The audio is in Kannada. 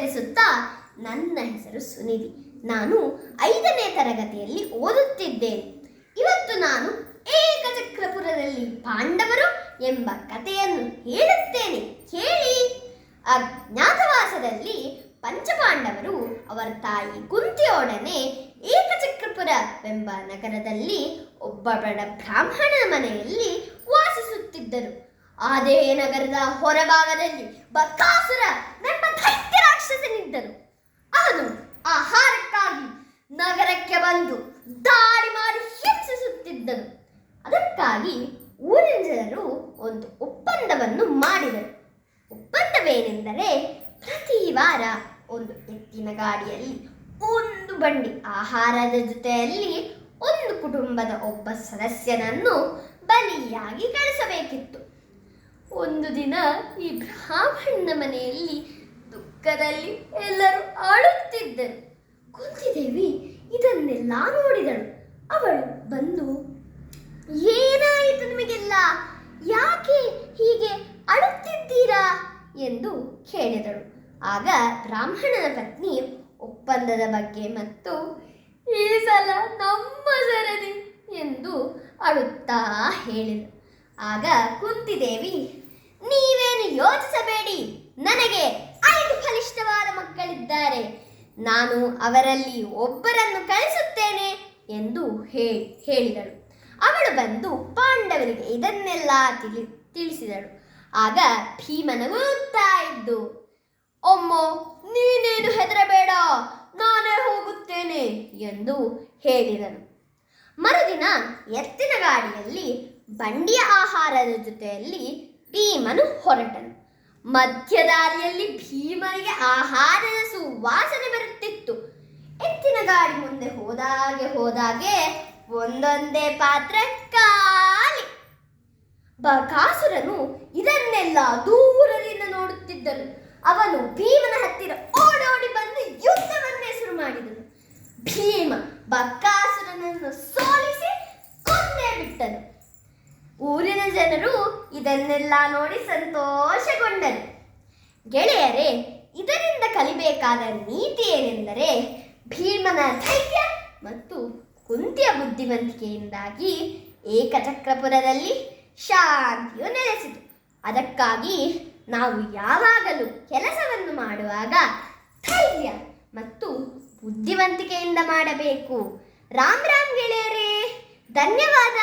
ನಮಸ್ಕರಿಸುತ್ತಾ, ನನ್ನ ಹೆಸರು ಸುನಿಧಿ. ನಾನು 5ನೇ ತರಗತಿಯಲ್ಲಿ ಓದುತ್ತಿದ್ದೇನೆ. ಇವತ್ತು ನಾನು ಏಕಚಕ್ರಪುರದಲ್ಲಿ ಪಾಂಡವರು ಎಂಬ ಕಥೆಯನ್ನು ಹೇಳುತ್ತೇನೆ, ಕೇಳಿ. ಅಜ್ಞಾತವಾಸದಲ್ಲಿ ಪಂಚಪಾಂಡವರು ಅವರ ತಾಯಿ ಕುಂತಿಯೊಡನೆ ಏಕಚಕ್ರಪುರವೆಂಬ ನಗರದಲ್ಲಿ ಒಬ್ಬ ಬಡ ಬ್ರಾಹ್ಮಣನ ಮನೆಯಲ್ಲಿ ವಾಸಿಸುತ್ತಿದ್ದರು. ಅದೇ ನಗರದ ಹೊರಭಾಗದಲ್ಲಿ ಬಕಾಸುರನೆಂಬ ದೈತ್ಯ ರಾಕ್ಷಸನಿದ್ದರು. ಅವನು ಆಹಾರಕ್ಕಾಗಿ ನಗರಕ್ಕೆ ಬಂದು ದಾಳಿ ಮಾಡಿ ಹಿಂಸಿಸುತ್ತಿದ್ದನು. ಅದಕ್ಕಾಗಿ ಊರಿನ ಜನರು ಒಂದು ಒಪ್ಪಂದವನ್ನು ಮಾಡಿದರು. ಒಪ್ಪಂದವೇನೆಂದರೆ, ಪ್ರತಿ ವಾರ ಒಂದು ಎತ್ತಿನ ಗಾಡಿಯಲ್ಲಿ ಒಂದು ಬಂಡಿ ಆಹಾರದ ಜೊತೆಯಲ್ಲಿ ಒಂದು ಕುಟುಂಬದ ಒಬ್ಬ ಸದಸ್ಯನನ್ನು ಬಲಿಯಾಗಿ ಕಳಿಸಬೇಕಿತ್ತು. ಒಂದು ದಿನ ಈ ಬ್ರಾಹ್ಮಣನ ಮನೆಯಲ್ಲಿ ದುಃಖದಲ್ಲಿ ಎಲ್ಲರೂ ಅಳುತ್ತಿದ್ದರು. ಕುಂತಿದೇವಿ ಇದನ್ನೆಲ್ಲ ನೋಡಿದಳು. ಅವಳು ಬಂದು, ಏನಾಯಿತು ನಿಮಗೆಲ್ಲ? ಯಾಕೆ ಹೀಗೆ ಅಳುತ್ತಿದ್ದೀರಾ ಎಂದು ಕೇಳಿದಳು. ಆಗ ಬ್ರಾಹ್ಮಣನ ಪತ್ನಿ ಒಪ್ಪಂದದ ಬಗ್ಗೆ ಮತ್ತು ಈ ಸಲ ನಮ್ಮ ಸರದಿ ಎಂದು ಅಳುತ್ತಾ ಹೇಳಿದಳು. ಆಗ ಕುಂತಿದೇವಿ, ನೀವೇನು ಯೋಚಿಸಬೇಡಿ, ನನಗೆ 5 ಬಲಿಷ್ಠವಾದ ಮಕ್ಕಳಿದ್ದಾರೆ. ನಾನು ಅವರಲ್ಲಿ ಒಬ್ಬರನ್ನು ಕಳಿಸುತ್ತೇನೆ ಎಂದು ಹೇಳಿದಳು. ಅವಳು ಬಂದು ಪಾಂಡವರಿಗೆ ಇದನ್ನೆಲ್ಲ ತಿಳಿಸಿದಳು. ಆಗ ಭೀಮ ನಗುತ್ತಾ ಇದ್ದು, ಅಮ್ಮೋ, ನೀನೇನು ಹೆದರಬೇಡ, ನಾನೇ ಹೋಗುತ್ತೇನೆ ಎಂದು ಹೇಳಿದನು. ಮರುದಿನ ಎತ್ತಿನ ಗಾಡಿಯಲ್ಲಿ ಬಂಡಿಯ ಆಹಾರದ ಜೊತೆಯಲ್ಲಿ ಭೀಮನು ಹೊರಟನು. ಮಧ್ಯದಾರಿಯಲ್ಲಿ ಭೀಮನಿಗೆ ಆಹಾರದ ಸುವಾಸನೆ ಬರುತ್ತಿತ್ತು. ಎತ್ತಿನ ಗಾಡಿ ಮುಂದೆ ಹೋದಾಗೆ ಒಂದೊಂದೇ ಪಾತ್ರೆ ಖಾಲಿ. ಬಕಾಸುರನು ಇದನ್ನೆಲ್ಲ ದೂರದಿಂದ ನೋಡುತ್ತಿದ್ದನು. ಅವನು ಭೀಮನ ಹತ್ತಿರ ಓಡೋಡಿ ಬಂದು ಯುದ್ಧವನ್ನೇ ಶುರು ಮಾಡಿದನು. ಭೀಮ ಬಕಾಸುರನನ್ನು ಸೋಲಿಸಿ ಕೊಂದೇ ಬಿಟ್ಟನು. ಊರಿನ ಜನರು ಇದನ್ನೆಲ್ಲ ನೋಡಿ ಸಂತೋಷಗೊಂಡರು. ಗೆಳೆಯರೇ, ಇದರಿಂದ ಕಲಿಬೇಕಾದ ನೀತಿ ಏನೆಂದರೆ, ಭೀಮನ ಧೈರ್ಯ ಮತ್ತು ಕುಂತಿಯ ಬುದ್ಧಿವಂತಿಕೆಯಿಂದಾಗಿ ಏಕಚಕ್ರಪುರದಲ್ಲಿ ಶಾಂತಿಯು ನೆಲೆಸಿತು. ಅದಕ್ಕಾಗಿ ನಾವು ಯಾವಾಗಲೂ ಕೆಲಸವನ್ನು ಮಾಡುವಾಗ ಧೈರ್ಯ ಮತ್ತು ಬುದ್ಧಿವಂತಿಕೆಯಿಂದ ಮಾಡಬೇಕು. ರಾಮ್ ರಾಮ್ ಗೆಳೆಯರೇ, ಧನ್ಯವಾದ.